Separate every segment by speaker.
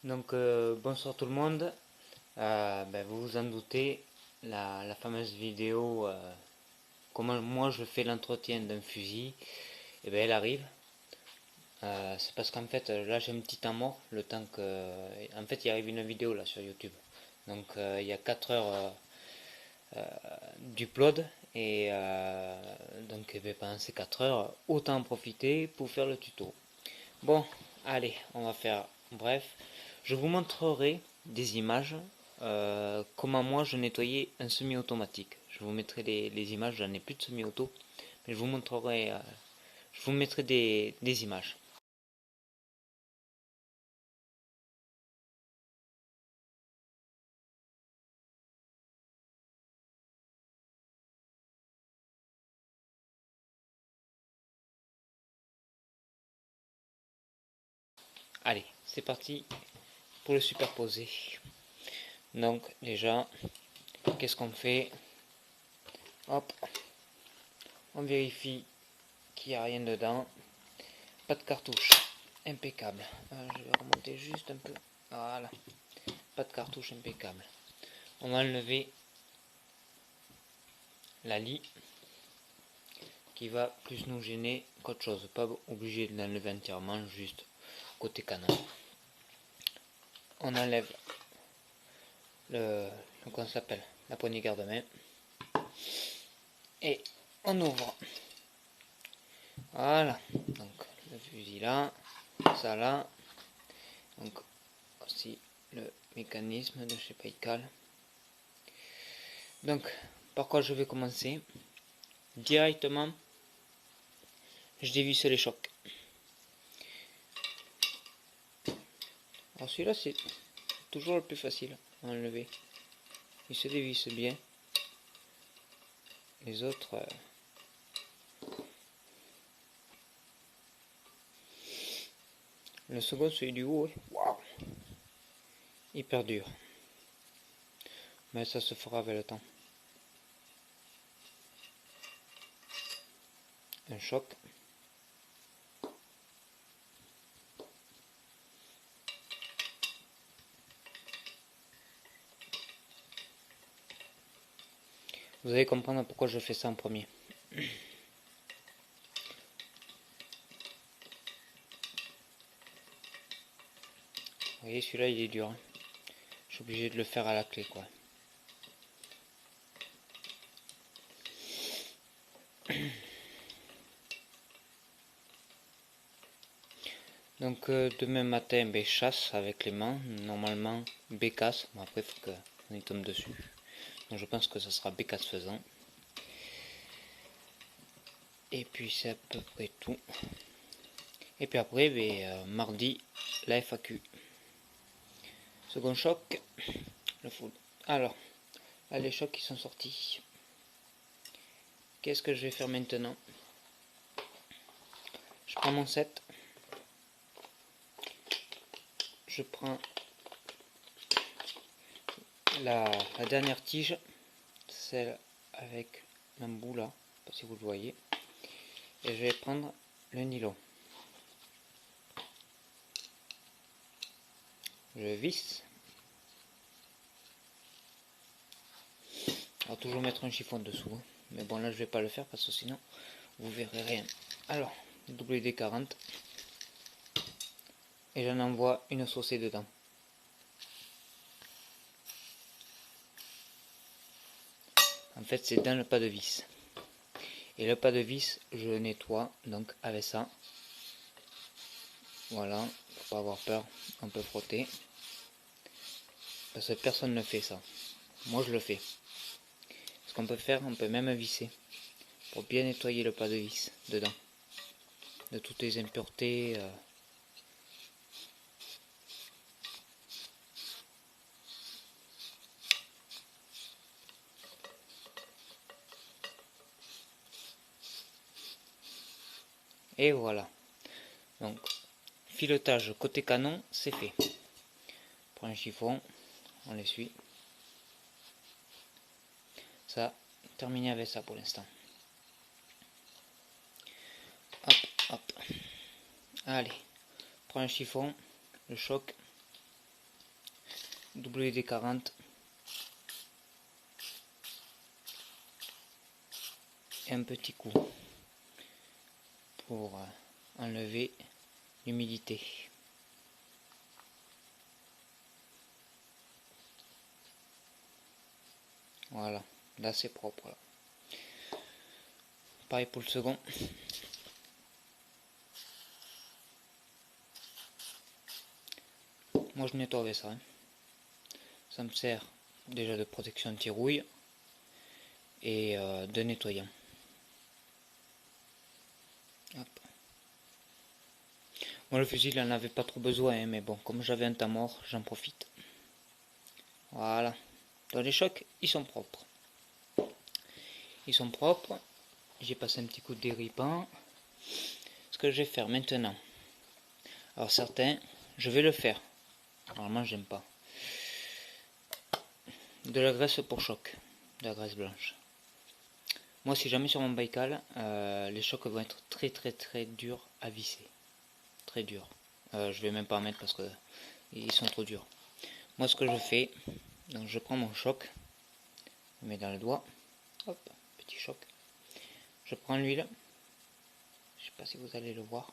Speaker 1: Donc bonsoir tout le monde. Vous vous en doutez, la fameuse vidéo comment moi je fais l'entretien d'un fusil, elle arrive. C'est parce qu'en fait là j'ai un petit temps mort, le temps que... En fait il arrive une vidéo là sur YouTube. Donc il y a 4 heures d'upload et donc pendant ces 4 heures, autant en profiter pour faire le tuto. Bon, allez, on va faire bref. Je vous montrerai des images, comment moi je nettoyais un semi-automatique. Je vous mettrai les images, j'en ai plus de semi-auto, mais je vous mettrai des images. Allez, c'est parti pour le superposer. Donc déjà, qu'est-ce qu'on fait? Hop, on vérifie qu'il n'y a rien dedans. Pas de cartouche, impeccable. Je vais remonter juste un peu. Voilà, pas de cartouche, impeccable. On va enlever la lie qui va plus nous gêner qu'autre chose. Pas obligé de l'enlever entièrement, juste côté canon. On enlève comment ça s'appelle, la poignée garde-main et on ouvre. Voilà, donc le fusil là, ça là, donc aussi le mécanisme de chez Paikal. Donc par quoi je vais commencer? Directement, je dévisse les chocs. Alors celui-là c'est toujours le plus facile à enlever. Il se dévisse bien. Les autres... Le second, celui du haut, waouh, hyper dur. Mais ça se fera avec le temps. Un choc. Vous allez comprendre pourquoi je fais ça en premier. Vous voyez, celui-là, il est dur. Hein. Je suis obligé de le faire à la clé, quoi. Donc, demain matin, chasse avec les mains. Normalement, bécasse. Bon, après, il faut qu'on y tombe dessus. Donc, je pense que ça sera bécasse faisant. Et puis, c'est à peu près tout. Et puis après, mardi, la FAQ. Second choc, le foot. Alors, là, les chocs qui sont sortis. Qu'est-ce que je vais faire maintenant? Je prends mon set. Je prends la dernière tige, celle avec un bout là, je sais pas si vous le voyez, et je vais prendre le nylon. Je visse. Alors toujours mettre un chiffon dessous, hein. Mais bon là je vais pas le faire parce que sinon vous verrez rien. Alors WD-40 et j'en envoie une saucée dedans. En fait c'est dans le pas de vis. Et le pas de vis je le nettoie donc avec ça. Voilà, faut pas avoir peur, on peut frotter. Parce que personne ne fait ça. Moi je le fais. Ce qu'on peut faire, on peut même visser pour bien nettoyer le pas de vis dedans de toutes les impuretés. Et voilà. Donc filetage côté canon, c'est fait. On prend un chiffon, on l'essuie. Ça, terminé avec ça pour l'instant. Hop, hop. Allez, prends un chiffon, le choc. WD-40 et un petit coup pour enlever l'humidité. Voilà, là c'est propre là. Pareil pour le second. Moi je nettoie avec ça. Ça me sert déjà de protection anti-rouille et de nettoyant. Hop. Moi le fusil il en avait pas trop besoin, hein, mais bon, comme j'avais un temps mort, j'en profite. Voilà. Dans les chocs, ils sont propres. Ils sont propres. J'ai passé un petit coup de déripant. Ce que je vais faire maintenant. Alors certains, je vais le faire. Normalement j'aime pas. De la graisse pour choc. De la graisse blanche. Moi si jamais sur mon Baïkal, les chocs vont être très durs à visser. Très durs. Je vais même pas en mettre parce que ils sont trop durs. Moi ce que je fais, donc je prends mon choc, je le mets dans le doigt. Hop, petit choc. Je prends l'huile. Je sais pas si vous allez le voir.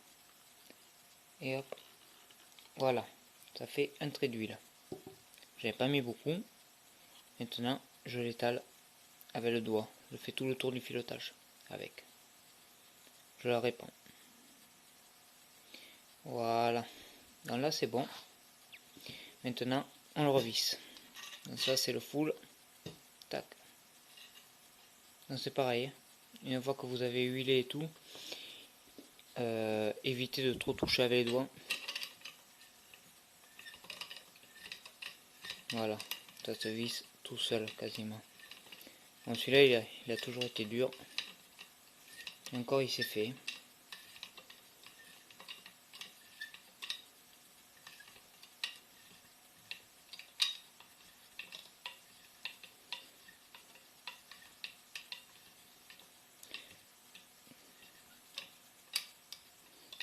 Speaker 1: Et hop. Voilà. Ça fait un trait d'huile. J'avais pas mis beaucoup. Maintenant, je l'étale avec le doigt. Je fais tout le tour du filetage avec. Je la répands. Voilà. Donc là, c'est bon. Maintenant, on le revisse. Donc ça, c'est le full. Tac. Donc c'est pareil. Une fois que vous avez huilé et tout, évitez de trop toucher avec les doigts. Voilà. Ça se visse tout seul quasiment. Bon, celui-là, il a toujours été dur. Et encore, il s'est fait.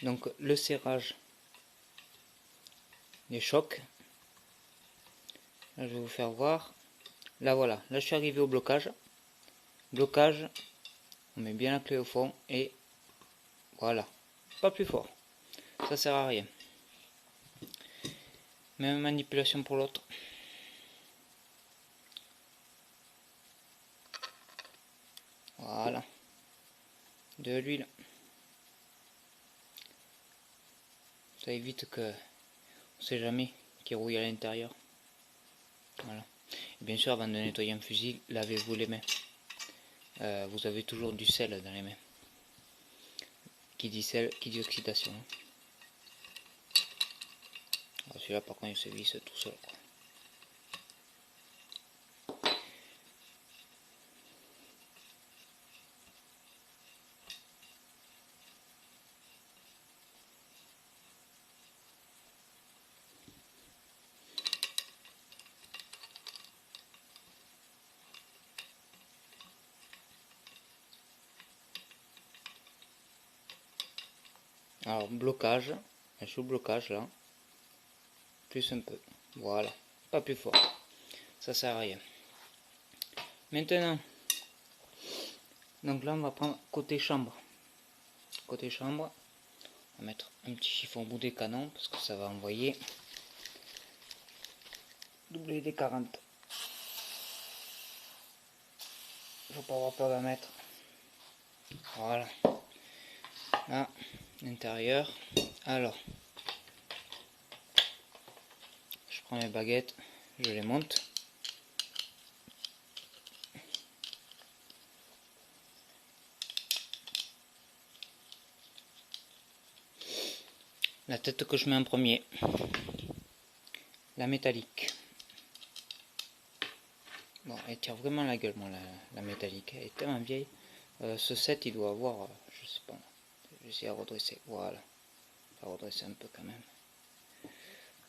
Speaker 1: Donc le serrage des chocs. Là, je vais vous faire voir. Là voilà, là je suis arrivé au blocage. Blocage, on met bien la clé au fond et voilà. Pas plus fort. Ça sert à rien. Même manipulation pour l'autre. Voilà. De l'huile. Ça évite que, on sait jamais, qu'il rouille à l'intérieur. Voilà. Et bien sûr, avant de nettoyer un fusil, lavez-vous les mains. Vous avez toujours du sel dans les mains. Qui dit sel, qui dit oxydation. Celui-là, par contre, il se visse tout seul, quoi. Alors, blocage. Je suis au blocage là. Plus un peu. Voilà. Pas plus fort. Ça sert à rien. Maintenant, donc là, on va prendre côté chambre. Côté chambre, on va mettre un petit chiffon au bout des canons parce que ça va envoyer. WD-40. Faut pas avoir peur d'en mettre. Voilà. Là, l'intérieur. Alors, je prends mes baguettes, je les monte. La tête que je mets en premier. La métallique. Bon, elle tire vraiment la gueule, moi, la métallique. Elle est tellement vieille. Ce set, il doit avoir, je sais pas. Je vais essayer à redresser. Voilà. Je vais redresser un peu quand même.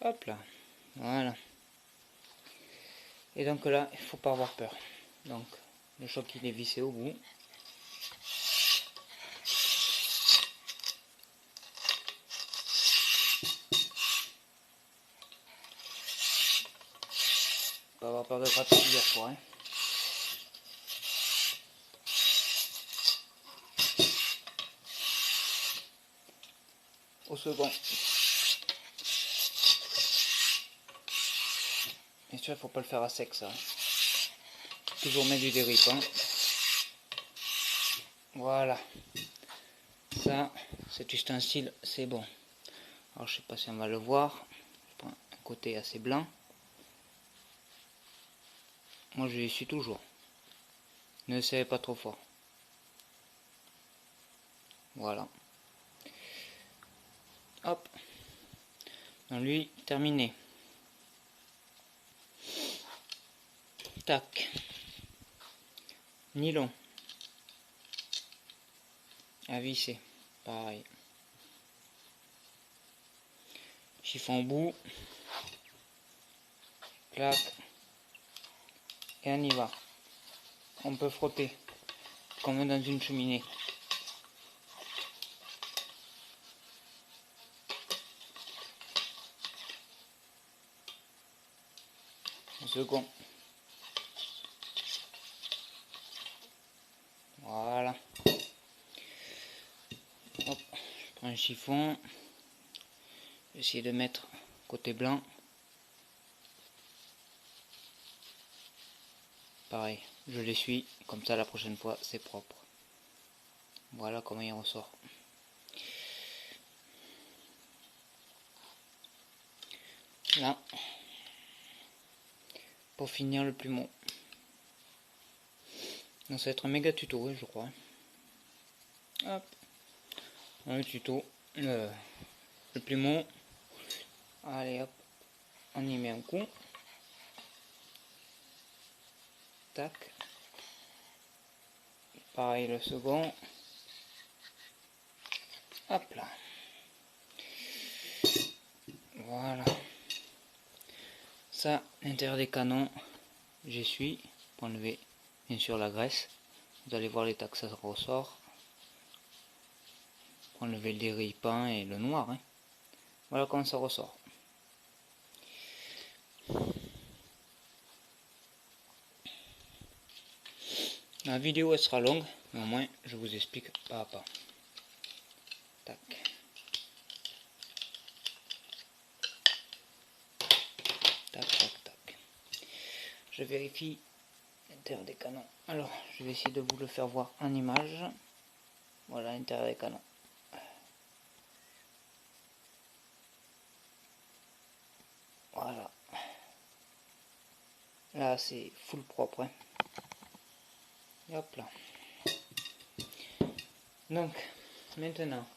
Speaker 1: Hop là. Voilà. Et donc là, il faut pas avoir peur. Donc, le choc, il est vissé au bout. pas avoir peur de gratter plusieurs fois. Hein. Au second. Bien sûr, il faut pas le faire à sec ça. Toujours mettre du déripant. Voilà. Ça, cet ustensile, c'est bon. Alors je sais pas si on va le voir. Je prends un côté assez blanc. Moi je l'essuie toujours. Ne serrez pas trop fort. Voilà. Hop. Donc lui, terminé. Tac. Nylon. À visser. Pareil. Chiffon au bout. Clac. Et on y va. On peut frotter. Comme dans une cheminée. Un second. Voilà. Hop. Je prends un chiffon. Essayer de mettre côté blanc. Pareil, je l'essuie, comme ça la prochaine fois c'est propre. Voilà comment il ressort. Là, pour finir le plumeau. Donc ça va être un méga tuto, je crois. Hop, dans le tuto, le plumeau. Allez hop, on y met un coup. Tac. Pareil le second. Hop là. Voilà. Ça, l'intérieur des canons, j'essuie pour enlever bien sûr la graisse. Vous allez voir l'état que ça ressort. Pour enlever le déripant et le noir. Hein. Voilà comment ça ressort. La vidéo elle sera longue, mais au moins je vous explique pas à pas. Tac. Tac, tac, tac. Je vérifie l'intérieur des canons. Alors, je vais essayer de vous le faire voir en image. Voilà l'intérieur des canons. Voilà. Là, c'est full propre. Hein. Et hop là. Donc, maintenant,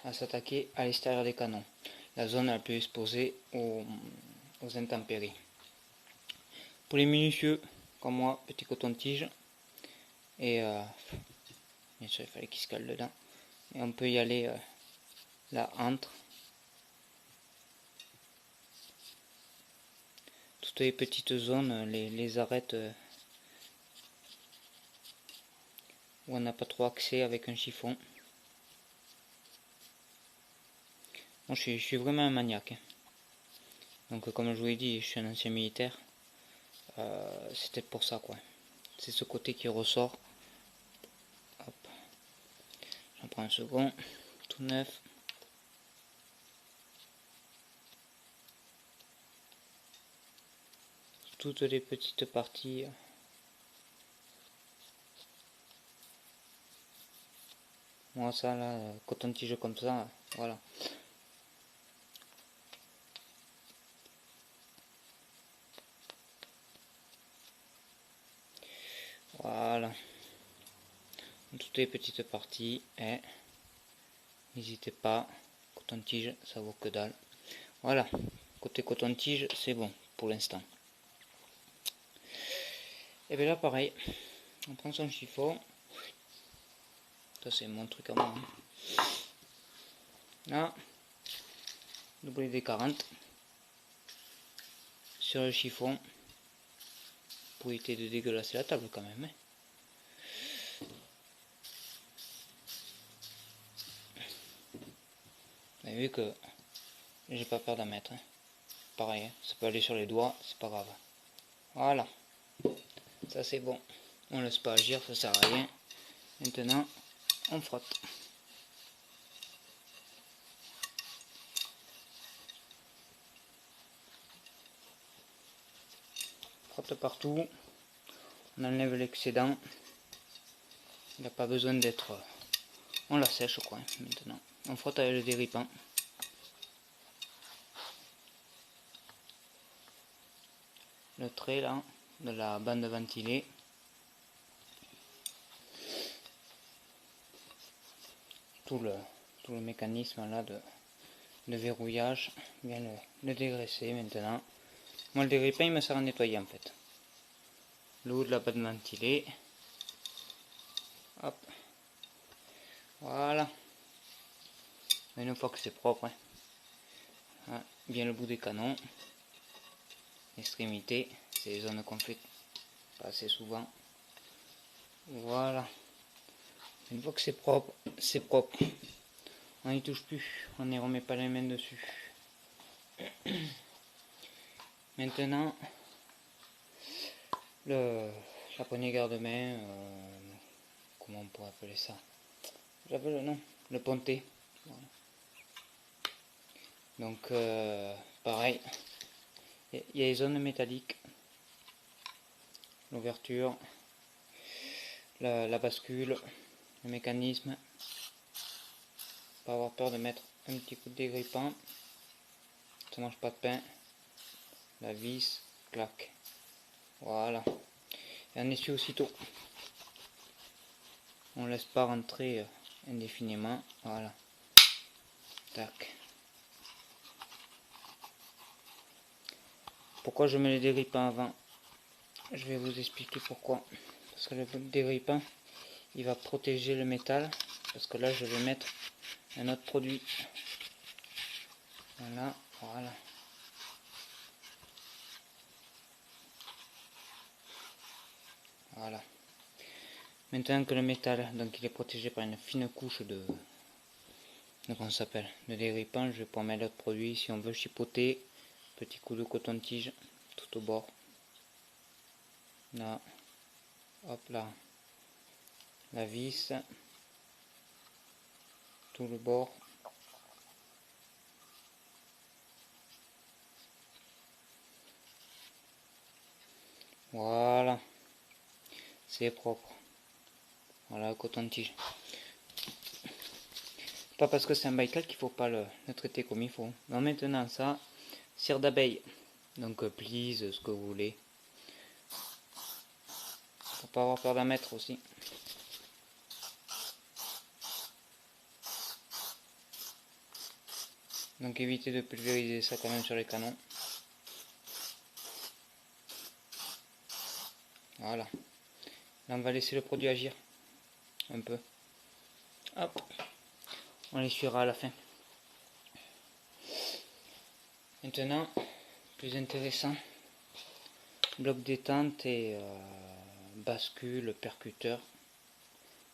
Speaker 1: à s'attaquer à l'extérieur des canons. La zone la plus exposée aux intempéries. Pour les minutieux, comme moi, petit coton-tige. Et bien sûr, il fallait qu'il se cale dedans. Et on peut y aller là entre. Toutes les petites zones, les arêtes où on n'a pas trop accès avec un chiffon. Moi, je suis vraiment un maniaque. Hein. Donc, comme je vous l'ai dit, je suis un ancien militaire. C'était pour ça, quoi. C'est ce côté qui ressort. Hop. J'en prends un second, tout neuf. Toutes les petites parties. Moi, ça, là, coton-tige comme ça, voilà. Voilà. Toutes les petites parties. Et n'hésitez pas. Coton-tige, ça vaut que dalle. Voilà. Côté coton-tige, c'est bon pour l'instant. Et bien là, pareil. On prend son chiffon. Ça, c'est mon truc à moi. Hein. Là, WD-40 sur le chiffon pour éviter de dégueulasser la table quand même. Hein. Vous avez vu que j'ai pas peur d'en mettre. Hein. pareil, hein. Ça peut aller sur les doigts, c'est pas grave. Voilà, ça c'est bon. On laisse pas agir, ça sert à rien. Maintenant, on frotte. Frotte partout. On enlève l'excédent. Il n'a pas besoin d'être... On la sèche quoi, maintenant. On frotte avec le déripant. Le trait là, de la bande ventilée. Tout le mécanisme là de verrouillage, bien le dégraisser maintenant. Moi le déripant il me sert à nettoyer en fait. Le haut de la bande ventilée. Hop. Voilà. Une fois que c'est propre, hein. Hein, bien le bout des canons. Extrémité, c'est les zones qu'on fait pas assez souvent. Voilà. Une fois que c'est propre, c'est propre. On n'y touche plus, on n'y remet pas les mains dessus. Maintenant, la poignée garde-main, comment on pourrait appeler ça? J'avais le nom, le pontet. Voilà. Donc, pareil, il y a les zones métalliques, l'ouverture, la bascule, le mécanisme. Pas avoir peur de mettre un petit coup de dégrippant, ça mange pas de pain. La vis, clac. Voilà. Et on essuie aussitôt. On laisse pas rentrer indéfiniment. Voilà. Tac. Pourquoi je mets le déripant avant? Je vais vous expliquer pourquoi. Parce que le déripant, il va protéger le métal. Parce que là, je vais mettre un autre produit. Voilà, voilà. Voilà. Maintenant que le métal, donc il est protégé par une fine couche de comment ça s'appelle, de déripant, je vais pouvoir mettre l'autre produit. Si on veut chipoter, petit coup de coton-tige tout au bord. Là, hop là, la vis, tout le bord. Voilà, c'est propre. Voilà, coton-tige. Pas parce que c'est un bical qu'il faut pas le traiter comme il faut. Non, maintenant ça, cire d'abeille. Donc please, ce que vous voulez. Faut pas avoir peur d'en mettre aussi. Donc évitez de pulvériser ça quand même sur les canons. Voilà. Là on va laisser le produit agir un peu. Hop. On l'essuiera à la fin. Maintenant, plus intéressant, bloc détente et bascule, percuteur.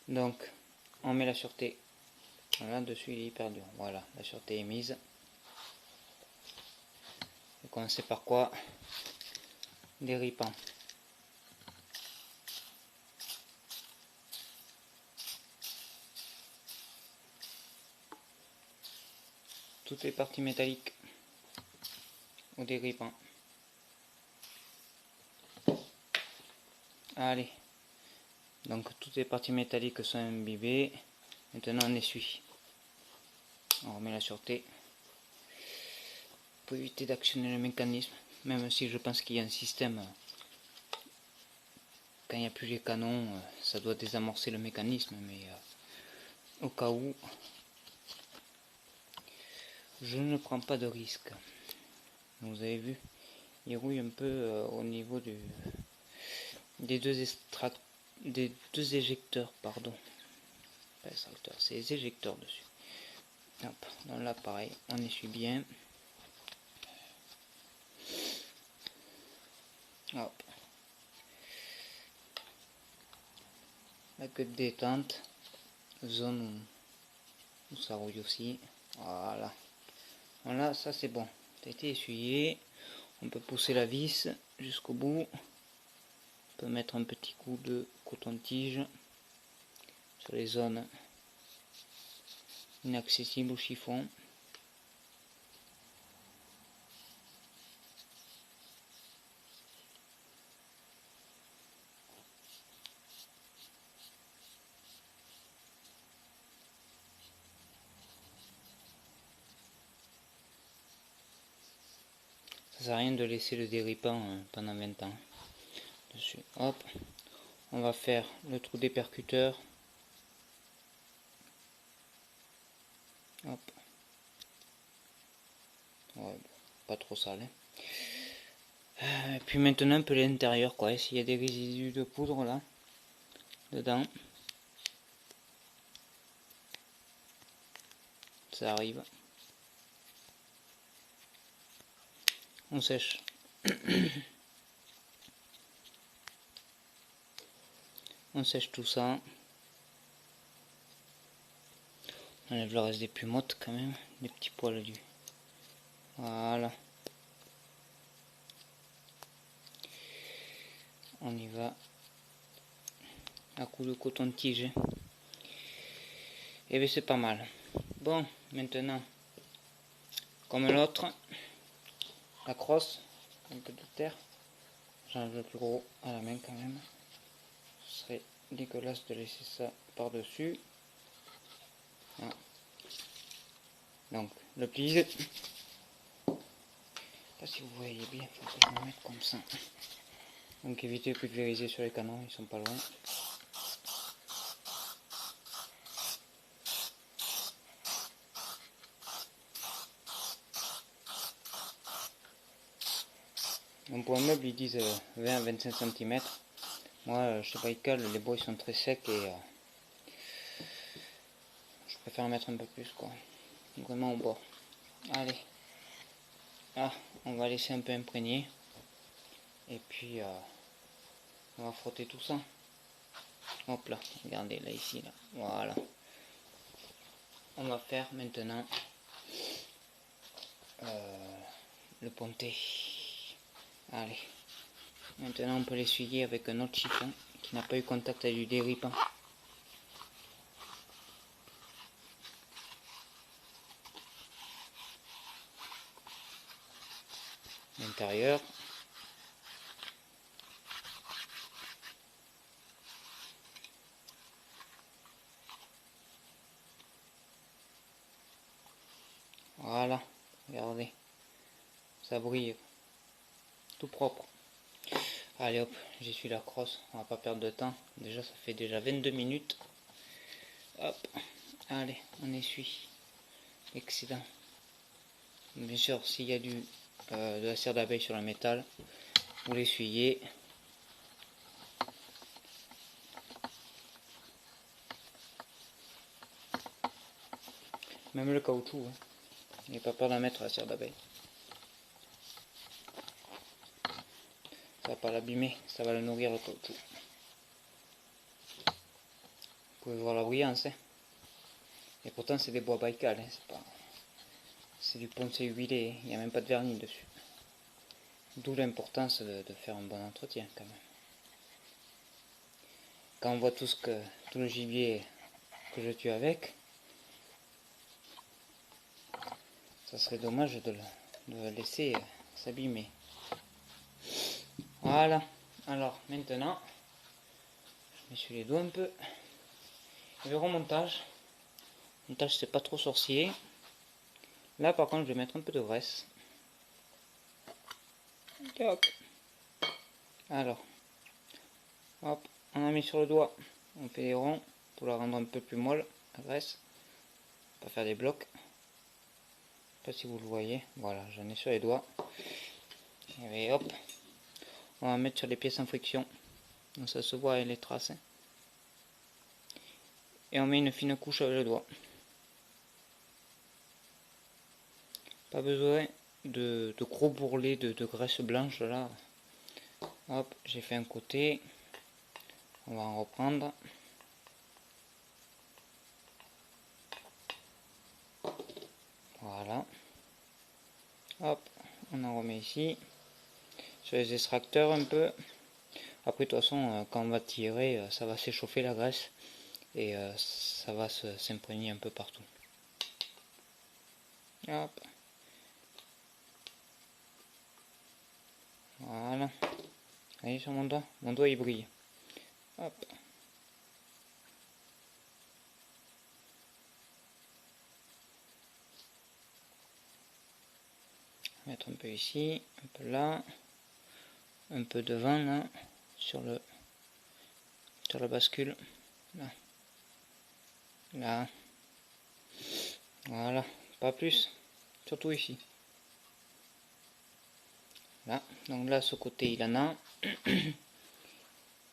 Speaker 1: Donc, on met la sûreté. Voilà, dessus il est hyper dur. Voilà, la sûreté est mise. On va commencer par quoi? Déripant. Toutes les parties métalliques au déripant. Allez. Donc toutes les parties métalliques sont imbibées. Maintenant on essuie. On remet la sûreté. Pour éviter d'actionner le mécanisme. Même si je pense qu'il y a un système. Quand il n'y a plus les canons, ça doit désamorcer le mécanisme. Mais au cas où, je ne prends pas de risque. Vous avez vu, il rouille un peu au niveau des deux éjecteurs, pardon. Pas extracteurs, c'est les éjecteurs dessus. Hop, donc là pareil, on essuie bien. Hop. La queue de détente, zone où ça rouille aussi. Voilà. Voilà, ça c'est bon. Ça a été essuyé. On peut pousser la vis jusqu'au bout. On peut mettre un petit coup de coton-tige sur les zones inaccessibles au chiffon. Ça sert à rien de laisser le déripant pendant 20 ans dessus. Hop, on va faire le trou des percuteurs. Hop. Ouais, pas trop sale. Puis maintenant un peu l'intérieur, quoi. S'il y a des résidus de poudre là dedans, ça arrive. On sèche. On sèche tout ça. On enlève le reste des pumottes quand même, des petits poils du. Voilà. On y va à coup de coton-tige. Et bien c'est pas mal. Bon, maintenant, comme l'autre, la crosse, un peu de terre. J'enlève le plus gros à la main quand même. Ce serait dégueulasse de laisser ça par-dessus. Ah. Donc, le pli. Je sais pas si vous voyez bien, il faut que je me mette comme ça. Donc évitez de pulvériser sur les canons, ils sont pas loin. Donc pour un meuble ils disent 20 à 25 cm. Moi chez Baikal les bois ils sont très secs et je préfère en mettre un peu plus quoi. Vraiment au bord. Allez. Ah, on va laisser un peu imprégner. Et puis on va frotter tout ça. Hop là, regardez là ici là. Voilà. On va faire maintenant le ponté. Allez. Maintenant on peut l'essuyer avec un autre chiffon qui n'a pas eu contact avec du déripant. L'intérieur. Voilà, regardez. Ça brille. Tout propre. Allez hop, j'essuie la crosse, on va pas perdre de temps. Déjà ça fait déjà 22 minutes. Hop, allez, on essuie. Excellent. Bien sûr, s'il y a de la cire d'abeille sur le métal, vous l'essuyez. Même le caoutchouc, hein. N'ayez pas peur d'en mettre la cire d'abeille. Ça va pas l'abîmer, ça va le nourrir le caoutchouc. Vous pouvez voir la brillance, hein. Et pourtant c'est des bois Baikal, hein. C'est du poncé huilé, il n'y a même pas de vernis dessus. D'où l'importance de faire un bon entretien quand même. Quand on voit tout le gibier que je tue avec, ça serait dommage de le laisser s'abîmer. Voilà. Alors maintenant, je m'essuie les doigts un peu. Et le remontage. Le montage c'est pas trop sorcier. Là par contre je vais mettre un peu de graisse. Alors, hop, on a mis sur le doigt. On fait des ronds pour la rendre un peu plus molle, la graisse. Pas faire des blocs. Je sais pas si vous le voyez. Voilà, j'en ai sur les doigts. Et hop, on va mettre sur les pièces en friction. Donc ça se voit avec les traces. Hein. Et on met une fine couche avec le doigt. Pas besoin de gros bourrelets de graisse blanche là. Hop, j'ai fait un côté. On va en reprendre. Voilà. Hop, on en remet ici. sur les extracteurs un peu. Après de toute façon quand on va tirer ça va s'échauffer la graisse et ça va s'imprégner un peu partout. Hop. Voilà. Vous voyez sur mon doigt il brille. Hop. Mettre un peu ici, un peu là, un peu devant là, sur la bascule, là, là, voilà, pas plus, surtout ici. Là, donc là, ce côté il en a.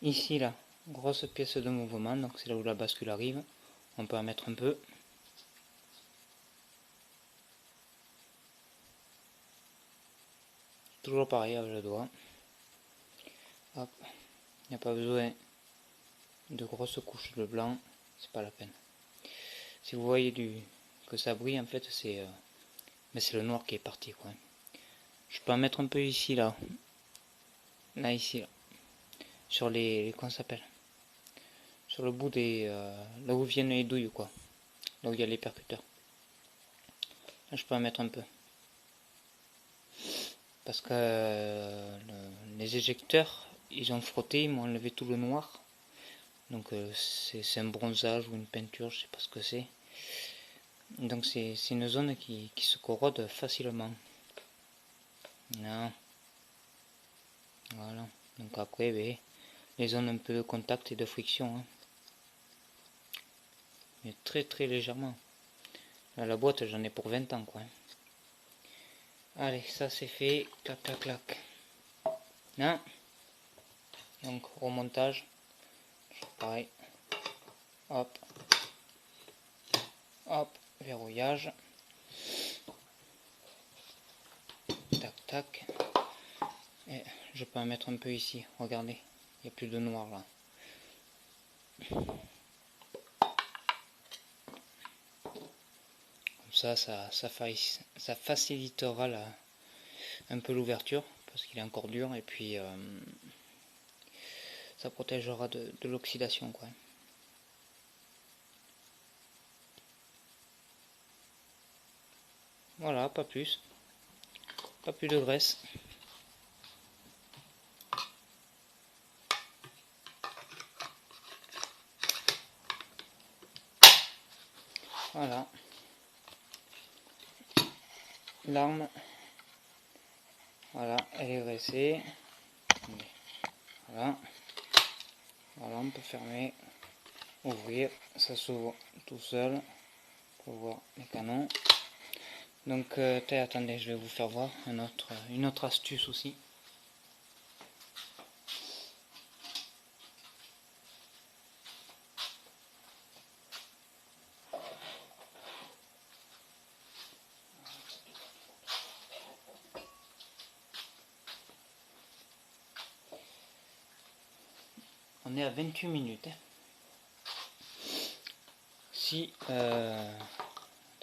Speaker 1: Ici là, grosse pièce de mouvement, donc c'est là où la bascule arrive. On peut en mettre un peu. Toujours pareil avec le doigt. Hop, il n'y a pas besoin de grosses couches de blanc, c'est pas la peine. Si vous voyez que ça brille, en fait, c'est le noir qui est parti, quoi. Je peux en mettre un peu ici, là. Là, ici, là. Sur les comment ça s'appelle? Sur le bout des... là où viennent les douilles, quoi. Là où il y a les percuteurs. Là, je peux en mettre un peu. Parce que les éjecteurs, ils ont frotté, ils m'ont enlevé tout le noir. Donc c'est un bronzage ou une peinture, je sais pas ce que c'est. Donc c'est une zone qui se corrode facilement. Non. Voilà. Donc après, ben, les zones un peu de contact et de friction. Hein. Mais très très légèrement. Là, la boîte, j'en ai pour 20 ans, quoi. Allez, ça c'est fait. Clac, clac, clac. Non. Donc remontage. Pareil. Hop. Hop. Verrouillage. Tac, tac. Et je peux en mettre un peu ici. Regardez. Il n'y a plus de noir là. Comme ça facilitera un peu l'ouverture. Parce qu'il est encore dur. Et puis ça protégera de l'oxydation, quoi. Voilà, pas plus. Pas plus de graisse. Voilà. L'arme. Voilà, elle est graissée. Voilà. Voilà, on peut fermer, ouvrir, ça s'ouvre tout seul pour voir les canons. Donc, attendez, je vais vous faire voir une autre astuce aussi. On est à 28 minutes. Si, attendez,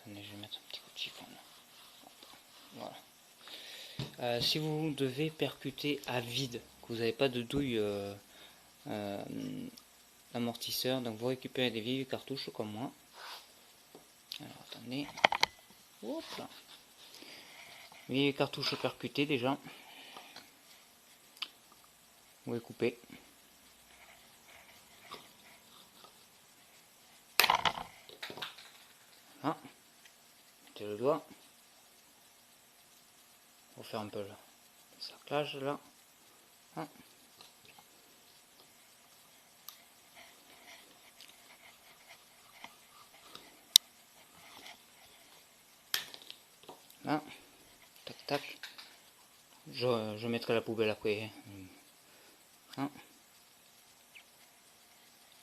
Speaker 1: je vais mettre un petit coup de chiffon là. Voilà. Si vous devez percuter à vide, que vous n'avez pas de douille amortisseur, donc vous récupérez des vieilles cartouches comme moi. Alors attendez. Hop là. Vieilles cartouches percutées déjà. Vous les coupez. Ah, mettez le doigt. On va faire un peu le cerclage là. Ah. Là, tac tac. Je mettrai la poubelle après. Ah.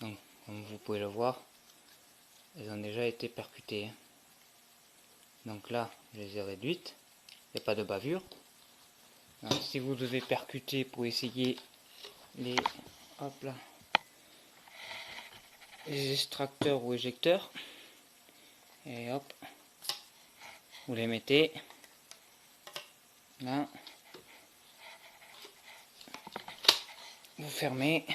Speaker 1: Donc, comme vous pouvez le voir, elles ont déjà été percutées. Donc là, je les ai réduites. Il n'y a pas de bavure. Alors, si vous devez percuter pour essayer les, hop là, les extracteurs ou éjecteurs, et hop, vous les mettez là, fermez.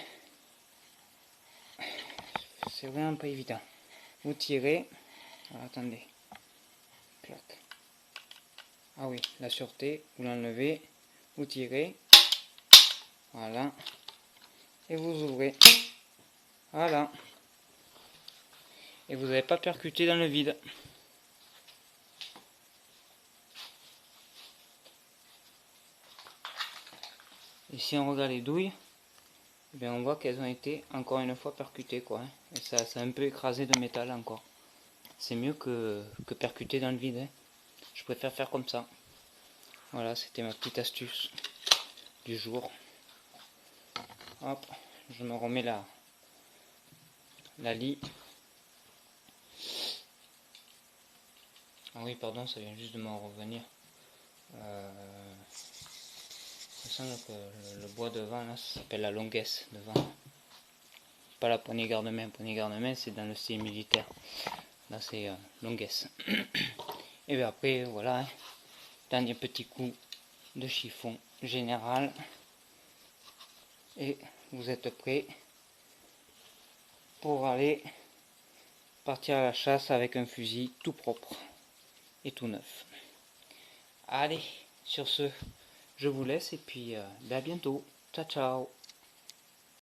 Speaker 1: C'est vraiment pas évident. Vous tirez. Alors, attendez. Clac. Ah oui, la sûreté, vous l'enlevez. Vous tirez. Voilà. Et vous ouvrez. Voilà. Et vous n'avez pas percuté dans le vide. Et si on regarde les douilles, eh bien on voit qu'elles ont été encore une fois percutées, quoi. Et ça a un peu écrasé de métal encore. C'est mieux que percuter dans le vide. Hein. Je préfère faire comme ça. Voilà, c'était ma petite astuce du jour. Hop, je me remets la lie. Ah oui, pardon, ça vient juste de m'en revenir. Il me semble que le bois devant, là, ça s'appelle la longuesse devant. Pas la poignée garde-main. Poignée garde-main, c'est dans le style militaire. Là, c'est longuesse. Et bien après, voilà, hein, dernier petit coup de chiffon général. Et vous êtes prêts pour aller partir à la chasse avec un fusil tout propre et tout neuf. Allez, sur ce, je vous laisse et puis à bientôt. Ciao, ciao.